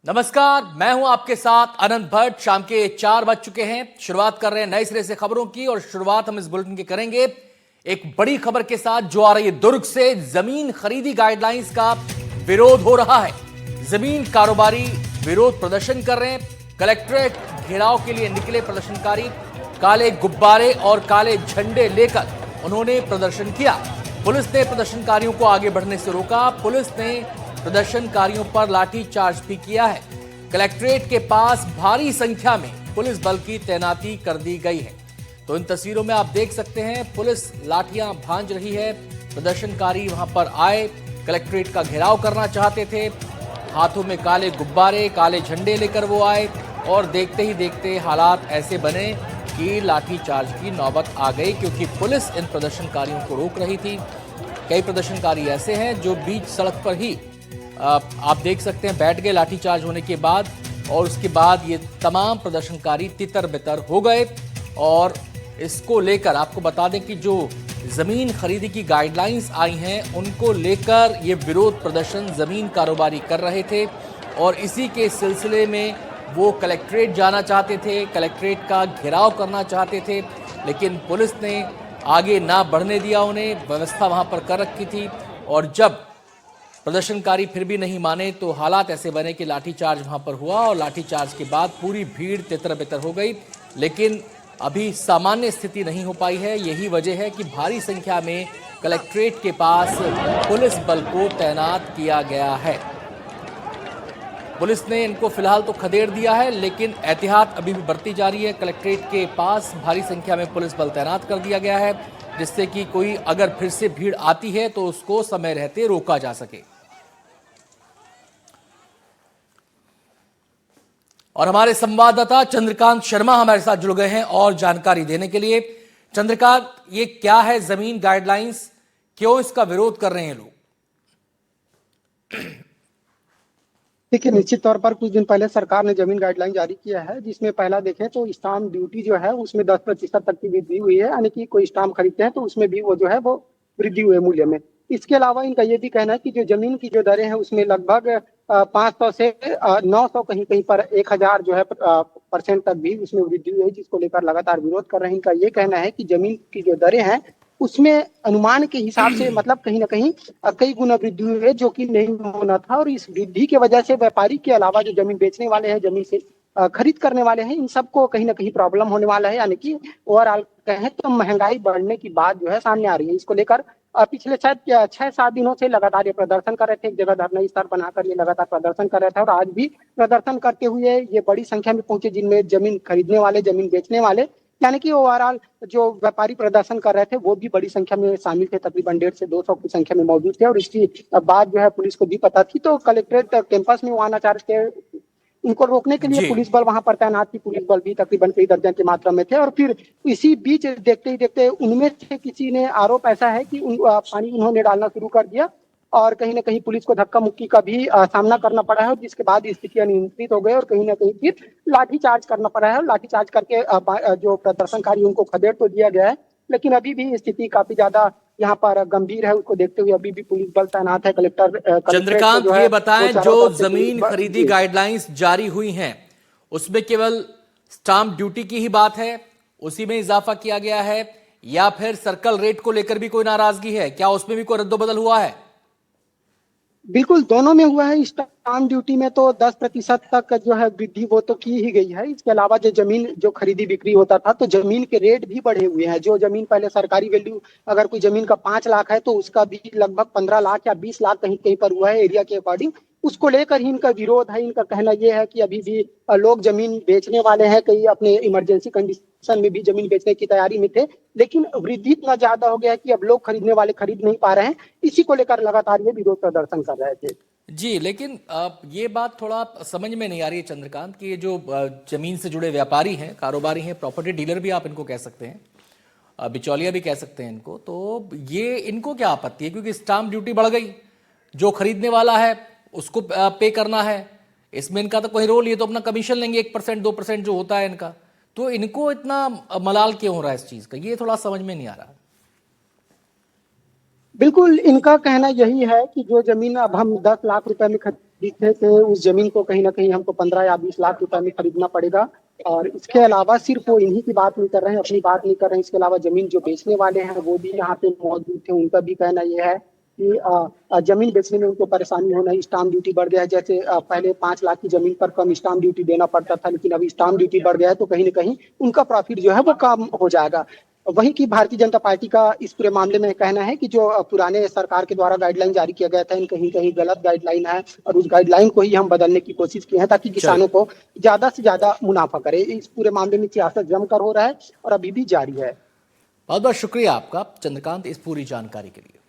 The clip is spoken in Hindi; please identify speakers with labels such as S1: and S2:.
S1: नमस्कार, मैं हूं आपके साथ अनंत भट्ट। शाम के 4 बज चुके हैं। शुरुआत कर रहे हैं नए सिरे से खबरों की और शुरुआत हम इस बुलेटिन की करेंगे एक बड़ी खबर के साथ जो आ रही है दुर्ग से। जमीन खरीदी गाइडलाइंस का विरोध हो रहा है। जमीन कारोबारी विरोध प्रदर्शन कर रहे हैं। कलेक्ट्रेट घेराव के लिए निकले प्रदर्शनकारी काले गुब्बारे और काले झंडे लेकर उन्होंने प्रदर्शन किया। पुलिस ने प्रदर्शनकारियों को आगे बढ़ने से रोका। पुलिस ने प्रदर्शनकारियों पर लाठीचार्ज भी किया है। कलेक्ट्रेट के पास भारी संख्या में पुलिस बल की तैनाती कर दी गई है। तो इन तस्वीरों में आप देख सकते हैं पुलिस लाठियां भांज रही है। प्रदर्शनकारी वहां पर आए, कलेक्ट्रेट का घेराव करना चाहते थे। हाथों में काले गुब्बारे, काले झंडे लेकर वो आए और देखते ही देखते हालात ऐसे बने कि लाठीचार्ज की नौबत आ गई, क्योंकि पुलिस इन प्रदर्शनकारियों को रोक रही थी। कई प्रदर्शनकारी ऐसे हैं जो बीच सड़क पर ही आप देख सकते हैं बैठ गए लाठीचार्ज होने के बाद, और उसके बाद ये तमाम प्रदर्शनकारी तितर बितर हो गए। और इसको लेकर आपको बता दें कि जो जमीन खरीदी की गाइडलाइंस आई हैं उनको लेकर ये विरोध प्रदर्शन जमीन कारोबारी कर रहे थे और इसी के सिलसिले में वो कलेक्ट्रेट जाना चाहते थे, कलेक्ट्रेट का घेराव करना चाहते थे, लेकिन पुलिस ने आगे ना बढ़ने दिया उन्हें। व्यवस्था वहां पर कर रखी थी और जब प्रदर्शनकारी फिर भी नहीं माने तो हालात ऐसे बने कि लाठीचार्ज वहां पर हुआ और लाठीचार्ज के बाद पूरी भीड़ तितर बितर हो गई। लेकिन अभी सामान्य स्थिति नहीं हो पाई है। यही वजह है कि भारी संख्या में कलेक्ट्रेट के पास पुलिस बल को तैनात किया गया है। पुलिस ने इनको फिलहाल तो खदेड़ दिया है, लेकिन एहतियात अभी भी बरती जा रही है। कलेक्ट्रेट के पास भारी संख्या में पुलिस बल तैनात कर दिया गया है, जिससे कि कोई अगर फिर से भीड़ आती है तो उसको समय रहते रोका जा सके। और हमारे संवाददाता चंद्रकांत शर्मा हमारे साथ जुड़ गए हैं और जानकारी देने के लिए। चंद्रकांत, ये क्या है जमीन गाइडलाइंस, क्यों इसका विरोध कर रहे हैं लोग?
S2: देखिए, निश्चित तौर पर कुछ दिन पहले सरकार ने जमीन गाइडलाइन जारी किया है, जिसमें पहला देखें तो स्टाम्प ड्यूटी जो है उसमें 10% तक की वृद्धि हुई है। यानी कि कोई स्टाम्प खरीदते हैं तो उसमें भी वो जो है वो वृद्धि हुई है मूल्य में। इसके अलावा इनका ये भी कहना है कि जो जमीन की जो दरें हैं उसमें लगभग 500 से 900, कहीं कहीं पर 1000 जो है परसेंट तक भी उसमें वृद्धि हुई है, जिसको लेकर लगातार विरोध कर रहे हैं। इनका ये कहना है कि जमीन की जो दरें हैं उसमें अनुमान के हिसाब से मतलब कहीं ना कहीं कई गुना वृद्धि हुई है, जो कि नहीं होना था। और इस वृद्धि की वजह से व्यापारी के अलावा जो जमीन बेचने वाले हैं, जमीन से खरीद करने वाले हैं, इन सबको कहीं ना कहीं प्रॉब्लम होने वाला है। यानी कि ओवरऑल कहें तो महंगाई बढ़ने की बात जो है सामने आ रही है। इसको लेकर पिछले शायद 6-7 दिनों से लगातार ये प्रदर्शन कर रहे थे। एक जगह धरना स्थल बनाकर ये लगातार प्रदर्शन कर रहे थे और आज भी प्रदर्शन करते हुए ये बड़ी संख्या में पहुंचे, जिनमें जमीन खरीदने वाले, जमीन बेचने वाले, यानी कि ओवरऑल जो व्यापारी प्रदर्शन कर रहे थे वो भी बड़ी संख्या में शामिल थे। तकरीबन 150 से 200 की संख्या में मौजूद थे और इसकी बात जो है पुलिस को भी पता थी। तो कलेक्ट्रेट कैंपस में वो आना चाह रहे थे। इनको रोकने के लिए
S1: जी,
S2: पुलिस बल वहां पर तैनात थी। पुलिस बल भी तकरीबन कई दर्जन की मात्रा में थे और फिर इसी बीच देखते ही देखते उनमें से किसी ने आरोप ऐसा है कि पानी उन्होंने डालना शुरू कर दिया और कहीं ना कहीं पुलिस को धक्का मुक्की का भी सामना करना पड़ा है, जिसके बाद स्थिति अनियंत्रित हो गई और कहीं ना कहीं फिर लाठीचार्ज करना पड़ा है। और लाठीचार्ज करके जो प्रदर्शनकारी उनको खदेड़ तो दिया गया है, लेकिन अभी भी स्थिति काफी ज्यादा यहाँ पर गंभीर है। उसको देखते हुए अभी भी पुलिस बल तैनात है। कलेक्ट्रेट को
S1: चंद्रकांत
S2: जो है
S1: ये
S2: वो
S1: बताएं,
S2: चारों
S1: जो
S2: तरफ से
S1: जमीन खरीदी गाइडलाइंस जारी हुई हैं उसमें केवल स्टाम्प ड्यूटी की ही बात है, उसी में इजाफा किया गया है, या फिर सर्कल रेट को लेकर भी कोई नाराजगी है? क्या उसमें भी कोई रद्दोबदल हुआ है?
S2: बिल्कुल दोनों में हुआ है। स्टाम्प ड्यूटी में तो 10% तक जो है वृद्धि वो तो की ही गई है। इसके अलावा जो जमीन जो खरीदी बिक्री होता था तो जमीन के रेट भी बढ़े हुए हैं। जो जमीन पहले सरकारी वैल्यू अगर कोई जमीन का 5 लाख है तो उसका भी लगभग 15 लाख या 20 लाख कहीं कहीं पर हुआ है एरिया के अकॉर्डिंग। उसको लेकर ही इनका विरोध है। इनका कहना यह है कि अभी भी लोग जमीन बेचने वाले हैं, कई अपने इमरजेंसी कंडीशन में भी जमीन बेचने की तैयारी में थे, लेकिन वृद्धि इतना ज्यादा हो गया है कि अब लोग खरीदने वाले खरीद नहीं पा रहे हैं। इसी को लेकर लगातार ये विरोध प्रदर्शन कर रहे थे।
S1: जी, लेकिन ये बात थोड़ा समझ में नहीं आ रही है चंद्रकांत कि ये जो जमीन से जुड़े व्यापारी हैं, कारोबारी हैं, प्रॉपर्टी डीलर भी आप इनको कह सकते हैं, बिचौलिया भी कह सकते हैं इनको, तो ये इनको क्या आपत्ति है? क्योंकि स्टाम्प ड्यूटी बढ़ गई, जो खरीदने वाला है उसको पे करना है। इसमें इनका तो कोई रोल, ये तो अपना कमीशन लेंगे 1% 2% जो होता है इनका। तो इनको इतना मलाल क्यों हो रहा है इस चीज का? ये थोड़ा समझ में नहीं आ रहा।
S2: बिल्कुल इनका कहना यही है कि जो जमीन अब हम 10 लाख रुपए में जिससे कि उस जमीन को कहीं ना कहीं हमको 15 या 20 लाख रुपए में खरीदना पड़ेगा। और इसके अलावा सिर्फ वो इन्हीं की बात नहीं कर रहे हैं, अपनी बात नहीं कर रहे हैं, इसके अलावा जमीन जो बेचने वाले हैं वो भी यहाँ पे मौजूद थे। उनका भी कहना ये है कि जमीन बेचने में उनको परेशानी हो रही, स्टाम्प ड्यूटी बढ़ गया है। जैसे पहले 5 लाख की जमीन पर कम स्टाम्प ड्यूटी देना पड़ता था, लेकिन अभी स्टाम्प ड्यूटी बढ़ गया है, तो कहीं ना कहीं उनका प्रॉफिट जो है वो कम हो जाएगा। वहीं की भारतीय जनता पार्टी का इस पूरे मामले में कहना है कि जो पुराने सरकार के द्वारा गाइडलाइन जारी किया गया था, इन कहीं कहीं गलत गाइडलाइन है, और उस गाइडलाइन को ही हम बदलने की कोशिश की है ताकि किसानों को ज्यादा से ज्यादा मुनाफा करे। इस पूरे मामले में सियासत जमकर हो रहा है और अभी भी जारी है।
S1: बहुत बहुत शुक्रिया आपका चंद्रकांत इस पूरी जानकारी के लिए।